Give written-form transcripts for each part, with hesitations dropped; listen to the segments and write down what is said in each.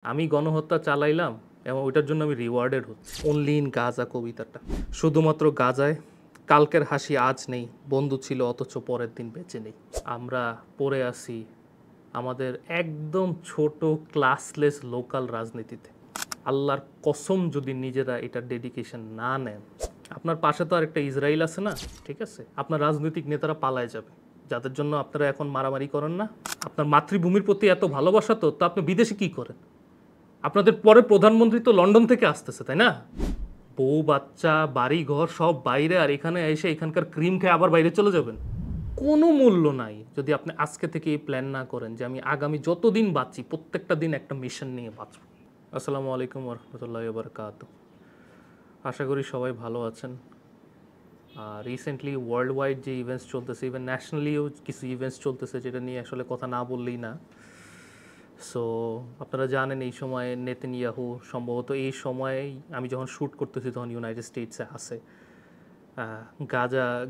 আমি গণহত্যা চালাইলাম এবং ওইটার জন্য আমি রিওয়ার্ডেড হচ্ছি। অনলি ইন গাজা কবিতাটা শুধুমাত্র গাজায় কালকের হাসি আজ নেই, বন্ধু ছিল অথচ পরের দিন বেঁচে নেই। আমরা পড়ে আসি আমাদের একদম ছোট ক্লাসলেস লোকাল রাজনীতিতে। আল্লাহর কসম যদি নিজেরা এটা ডেডিকেশন না নেন, আপনার পাশে তো আরেকটা ইসরায়েল আছে না, ঠিক আছে? আপনার রাজনৈতিক নেতারা পালায় যাবে, যাদের জন্য আপনারা এখন মারামারি করেন না। আপনার মাতৃভূমির প্রতি এত ভালোবাসা তো আপনি বিদেশে কি করেন? আপনাদের পরে প্রধানমন্ত্রী তো লন্ডন থেকে আসতেছে, তাই না? বউ বাচ্চা বাড়ি ঘর সব বাইরে, আর এখানে এসে এখানকার ক্রিম খেয়ে আবার বাইরে চলে যাবেন। কোনো মূল্য নাই যদি আপনি আজকে থেকে এই প্ল্যান না করেন যে আমি আগামী যতদিন বাঁচি প্রত্যেকটা দিন একটা মিশন নিয়ে বাঁচব। আসসালামু আলাইকুম রহমতুল্লাহ বারকাত। আশা করি সবাই ভালো আছেন। রিসেন্টলি ওয়ার্ল্ড ওয়াইড যে ইভেন্টস চলতেছে, ইভেন ন্যাশনালিও কিছু ইভেন্টস চলতেছে, যেটা নিয়ে আসলে কথা না বললেই না। সো আপনারা জানেন এই সময়ে নেতানিয়াহু সম্ভবত এই সময়ে, আমি যখন শ্যুট করতেছি তখন ইউনাইটেড স্টেটসে আছে,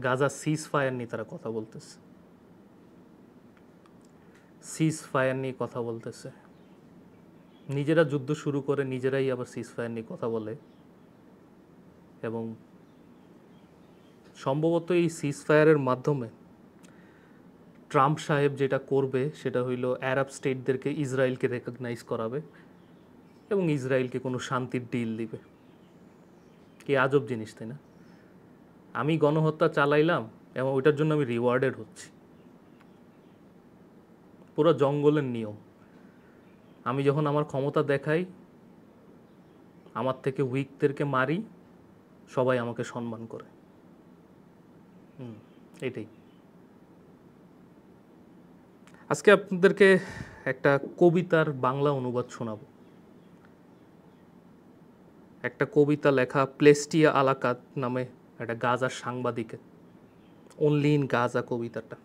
গাজা সিজ ফায়ার নিয়ে তারা কথা বলতেছে। সিজ ফায়ার নিয়ে কথা বলতেছে, নিজেরা যুদ্ধ শুরু করে নিজেরাই আবার সিজ ফায়ার নিয়ে কথা বলে। এবং সম্ভবত এই সিজ ফায়ারের মাধ্যমে ট্রাম্প সাহেব যেটা করবে সেটা হইল আরব স্টেটদেরকে ইসরায়েলকে রেকগনাইজ করাবে এবং ইসরায়েলকে কোনো শান্তির ডিল দিবে। কি আজব জিনিস, তাই না? আমি গণহত্যা চালাইলাম এবং ওইটার জন্য আমি রিওয়ার্ডেড হচ্ছি। পুরো জঙ্গলের নিয়ম। আমি যখন আমার ক্ষমতা দেখাই, আমার থেকে উইকদেরকে মারি, সবাই আমাকে সম্মান করে। এটাই। আজকে আপনাদেরকে একটা কবিতার বাংলা অনুবাদ শোনাবো। একটা কবিতা লেখা প্লেস্টিয়া আলাকাত নামে একটা গাজার সাংবাদিকের, অনলি ইন গাজা কবিতাটা।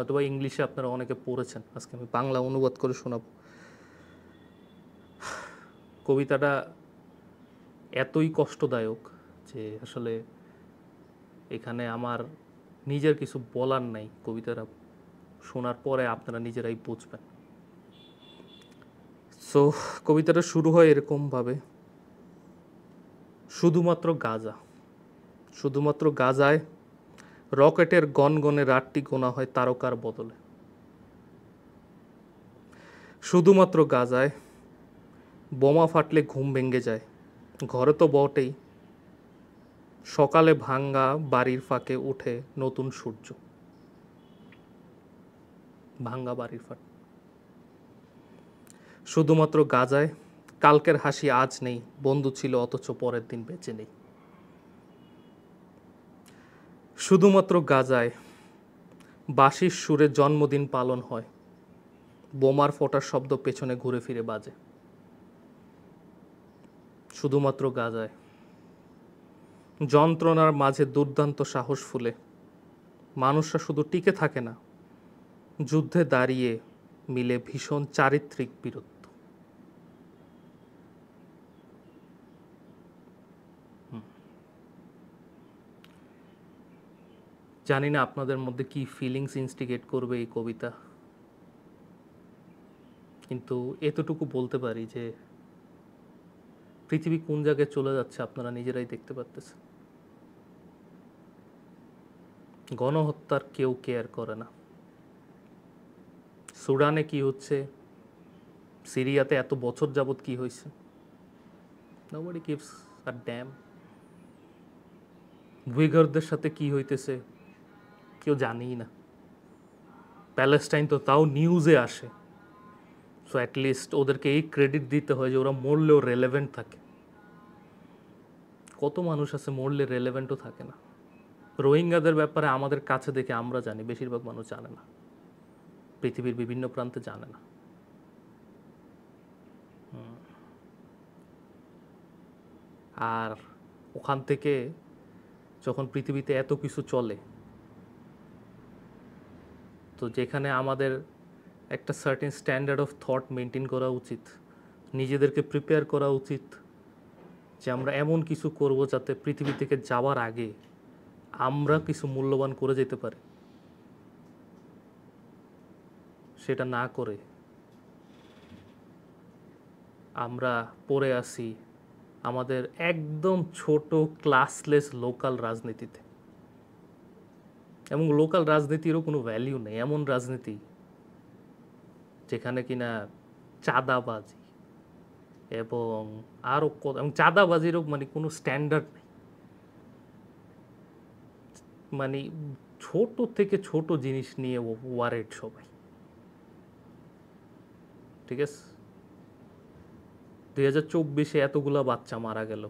অথবা ইংলিশে আপনারা অনেকে পড়েছেন, আজকে আমি বাংলা অনুবাদ করে শোনাবো। কবিতাটা এতই কষ্টদায়ক যে আসলে এখানে আমার নিজের কিছু বলার নাই। কবিতাটা শোনার পরে আপনারা নিজেরাই বুঝবেন। সো কবিতাটা শুরু হয় এরকমভাবে: শুধুমাত্র গাজা, শুধুমাত্র গাজায় রকেটের গনগনে রাতটি গোনা হয় তারকার বদলে। শুধুমাত্র গাজায় বোমা ফাটলে ঘুম ভেঙে যায়, ঘরে তো বটেই, সকালে ভাঙ্গা বাড়ির ফাঁকে উঠে নতুন সূর্য। ভাঙ্গা বাড়ির ফাঁক। শুধুমাত্র গাজায় কালকের হাসি আজ নেই, বন্ধু ছিল অথচ পরের দিন বেঁচে নেই। শুধুমাত্র গাজায় বাঁশির সুরে জন্মদিন পালন হয়, বোমার ফোটার শব্দ পেছনে ঘুরে ফিরে বাজে। শুধুমাত্র গাজায় যন্ত্রণার মাঝে দুর্দান্ত সাহস ফুলে, মানুষরা শুধু টিকে থাকে না, যুদ্ধে দাঁড়িয়ে মিলে ভীষণ চারিত্রিক বীরত্ব। জানি না আপনাদের মধ্যে কি ফিলিংস ইনস্টিগেট করবে এই কবিতা, কিন্তু এতটুকু বলতে পারি যে পৃথিবী কোন জায়গায় চলে যাচ্ছে আপনারা নিজেরাই দেখতে পাচ্ছেন। গণহত্যার কেউ কেয়ার করে না। সুডানে কি হচ্ছে, সিরিয়াতে এত বছর যাবৎ কি হয়েছে, নোবডি গিভস আ ড্যাম। উইঘুরদের সাথে কি হইতেছে কেউ জানেই না। প্যালেস্টাইন তো তাও নিউজে আসে, সো অ্যাটলিস্ট ওদেরকে এই ক্রেডিট দিতে হয় যে ওরা মরলেও রেলেভেন্ট থাকে। কত মানুষ আছে মরলে রেলেভেন্টও থাকে না। রোহিঙ্গাদের ব্যাপারে আমাদের কাছে দেখে আমরা জানি, বেশিরভাগ মানুষ জানে না, পৃথিবীর বিভিন্ন প্রান্তে জানে না। আর ওখান থেকে যখন পৃথিবীতে এত কিছু চলে, তো যেখানে আমাদের একটা certain standard of thought maintain করা উচিত, নিজেদেরকে প্রিপেয়ার করা উচিত যে আমরা এমন কিছু করব যাতে পৃথিবী থেকে যাওয়ার আগে আমরা কিছু মূল্যবান করে যেতে পারি। সেটা না করে আমরা পড়ে আছি আমাদের একদম ছোট ক্লাসলেস লোকাল রাজনীতিতে, এবং লোকাল রাজনীতিরও কোনো ভ্যালিউ নেই। এমন রাজনীতি যেখানে কিনা চাঁদাবাজি এবং আরও এবং চাঁদাবাজিরও মানে কোনো স্ট্যান্ডার্ড নেই। মানে ছোট থেকে ছোট জিনিস নিয়ে ওয়ারেড সবাই, ঠিক আছে? 2024-এ এতগুলা বাচ্চা মারা গেল,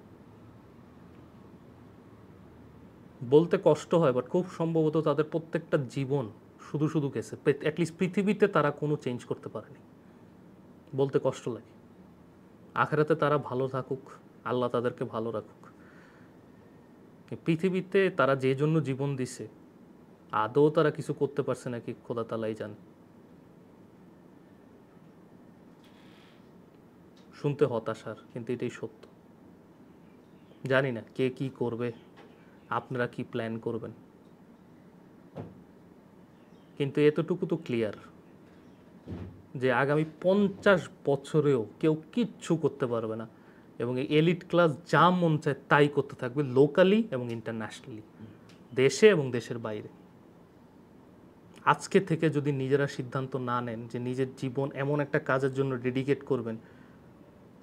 বলতে কষ্ট হয়, বাট খুব সম্ভবত তাদের প্রত্যেকটা জীবন শুধু শুধু গেছে। অ্যাটলিস্ট পৃথিবীতে তারা কোনো চেঞ্জ করতে পারেনি, বলতে কষ্ট লাগে। আখেরাতে তারা ভালো থাকুক, আল্লাহ তাদেরকে ভালো রাখুক। পৃথিবীতে তারা যে জন্য জীবন দিছে আদৌ তারা কিছু করতে পারছে নাকি খোদা তালাই জানে। শুনতে হতাশার, কিন্তু এটাই সত্য। জানি না কে কি করবে, আপনারা কি প্ল্যান করবেন, কিন্তু এতটুকু তো ক্লিয়ার যে আগামী 50 বছরেও কেউ কিচ্ছু করতে পারবে না, এবং এই এলিট ক্লাস যা মন চায় তাই করতে থাকবে, লোকালি এবং ইন্টারন্যাশনালি, দেশে এবং দেশের বাইরে। আজকে থেকে যদি নিজেরা সিদ্ধান্ত না নেন যে নিজের জীবন এমন একটা কাজের জন্য ডেডিকেট করবেন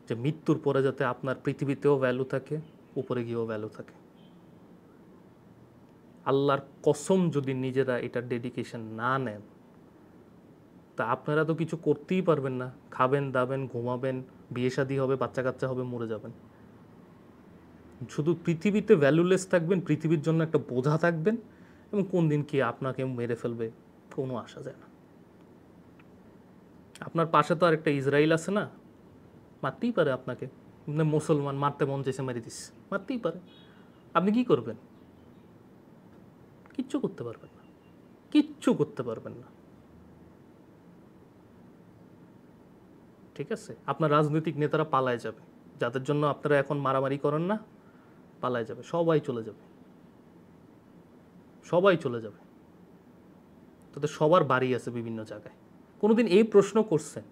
যে মৃত্যুর পরে যাতে আপনার পৃথিবীতেও ভ্যালু থাকে, উপরে গিয়েও ভ্যালু থাকে, আল্লাহর কসম যদি নিজেরা এটার ডেডিকেশন না নেন, তা আপনারা তো কিছু করতেই পারবেন না। খাবেন দাবেন, ঘুমাবেন, বিয়ে শাদী হবে, বাচ্চা কাচ্চা হবে, মরে যাবেন। শুধু পৃথিবীতে ভ্যালুলেস থাকবেন, পৃথিবীর জন্য একটা বোঝা থাকবেন, এবং কোন দিন কি আপনাকে মেরে ফেলবে কোনো আসা যায় না। আপনার পাশে তো আর একটা ইসরায়েল আছে না, মারতেই পারে আপনাকে। মুসলমান মারতে মন চাইছে মেরে দিস, মারতেই পারে। আপনি কি করবেন? কিচ্ছু করতে পারবেন না, কিচ্ছু করতে পারবেন না, ঠিক আছে? আপনার রাজনৈতিক নেতারা পালায় যাবে, যাদের জন্য আপনারা এখন মারামারি করেন না, পালায় যাবে, সবাই চলে যাবে, সবাই চলে যাবে। তাদের সবার বাড়ি আছে বিভিন্ন জায়গায়। কোনোদিন এই প্রশ্ন করছেন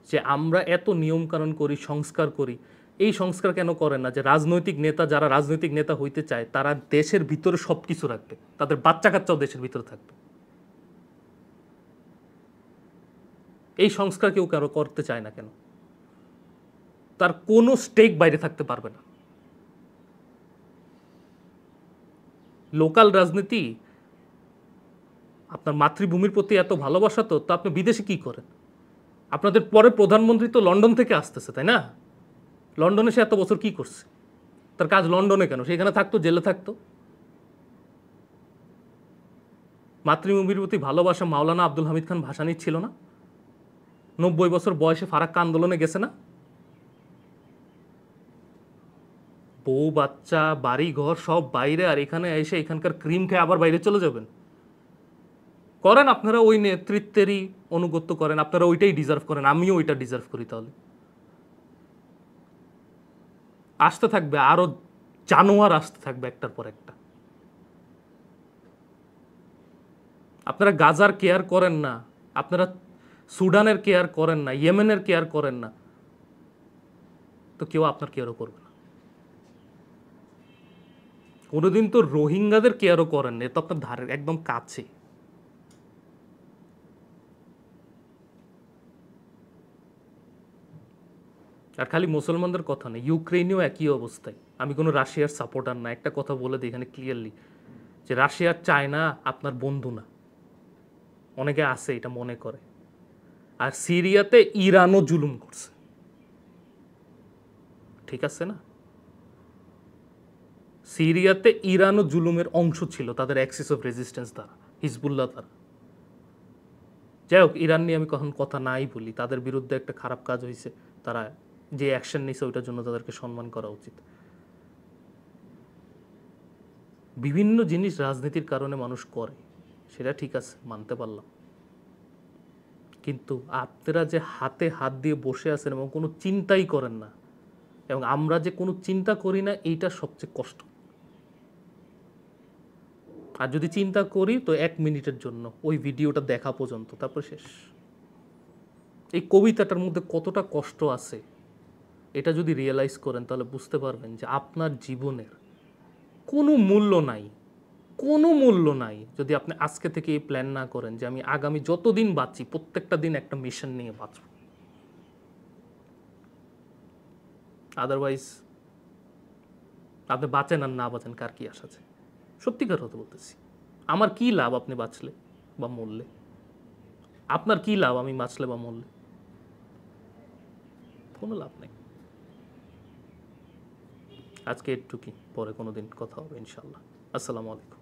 যে আমরা এত নিয়মকানুন করি, সংস্কার করি, এই সংস্কার কেন করেন না যে রাজনৈতিক নেতা, যারা রাজনৈতিক নেতা হইতে চায় তারা দেশের ভিতরে সব কিছু রাখবে, তাদের বাচ্চা কাচ্চাও দেশের ভিতরে থাকবে? এই সংস্কার কেউ কারো করতে চায় না কেন? তার কোনো স্টেক বাইরে থাকতে পারবে না। লোকাল রাজনীতি, আপনার মাতৃভূমির প্রতি এত ভালোবাসা, তো আপনি বিদেশে কি করেন? আপনাদের পরে প্রধানমন্ত্রী তো লন্ডন থেকে আসতেছে, তাই না? লন্ডনে সে এত বছর কি করছে? তার কাজ লন্ডনে কেন? সেখানে থাকতো, জেলে থাকতো। মাতৃভূমির প্রতি ভালোবাসা মাওলানা আব্দুল হামিদ খান ভাসানীর ছিল না? 90 বছর বয়সে ফারাক্কা আন্দোলনে গেছে না? বউ বাচ্চা বাড়ি ঘর সব বাইরে, আর এখানে এসে এখানকার ক্রিম খেয়ে আবার বাইরে চলে যাবেন? করেন আপনারা ওই নেতৃত্বেরই অনুগত্য করেন, আপনারা ওইটাই ডিজার্ভ করেন, আমিও ওইটা ডিজার্ভ করি। তাহলে আসতে থাকবে আরো জানোয়ার, আসতে থাকবে একটার পর একটা। আপনারা গাজার কেয়ার করেন না, আপনারা সুডানের কেয়ার করেন না, ইয়েমেনের কেয়ার করেন না, তো কেউ আপনার কেয়ারও করবে না। কোনোদিন তো রোহিঙ্গাদের কেয়ারও করেন না, তো আপনার ধারের একদম কাছে। আর খালি মুসলমানদের কথা নেই, ইউক্রেনেও একই অবস্থায়। আমি কোনো রাশিয়ার সাপোর্টার না, একটা কথা বলে দিই এখানে ক্লিয়ারলি, যে রাশিয়া চায়না আপনার বন্ধু না, অনেকে আছে এটা মনে করে। আর সিরিয়াতে ইরানও জুলুম করছে, ঠিক আছে না? সিরিয়াতে ইরানও জুলুমের অংশ ছিল তাদের অ্যাক্সিস অফ রেজিস্ট্যান্স দ্বারা, হিজবুল্লাহ দ্বারা। যাই হোক, ইরান নিয়ে আমি কখন কথা নাই বলি, তাদের বিরুদ্ধে একটা খারাপ কাজ হয়েছে, তারা যে অ্যাকশন নিছে ওইটার জন্য তাদেরকে সম্মান করা উচিত। বিভিন্ন জিনিস রাজনীতির কারণে মানুষ করে, সেটা ঠিক আছে, মানতে পারলাম। কিন্তু আপনারা যে হাতে হাত দিয়ে বসে আছেন এবং কোনো চিন্তাই করেন না, এবং আমরা যে কোনো চিন্তা করি না, এইটা সবচেয়ে কষ্ট। আর যদি চিন্তা করি তো 1 মিনিটের জন্য, ওই ভিডিওটা দেখা পর্যন্ত, তারপর শেষ। এই কবিতাটার মধ্যে কতটা কষ্ট আছে এটা যদি রিয়েলাইজ করেন তাহলে বুঝতে পারবেন যে আপনার জীবনের কোনো মূল্য নাই, কোনো মূল্য নাই যদি আপনি আজকে থেকে এই প্ল্যান না করেন যে আমি আগামী যতদিন বাঁচি প্রত্যেকটা দিন একটা মিশন নিয়ে বাঁচব। আদারওয়াইজ আপনি বাঁচেন আর না বাঁচেন কার কি আশা আছে? সত্যিকার কথা বলতেছি, আমার কি লাভ আপনি বাঁচলে বা মরলে? আপনার কি লাভ আমি বাঁচলে বা মরলে? কোনো লাভ নেই। আজকে একটু কি, পরে কোনো দিন কথা হবে ইনশাল্লাহ। আসসালামু আলাইকুম।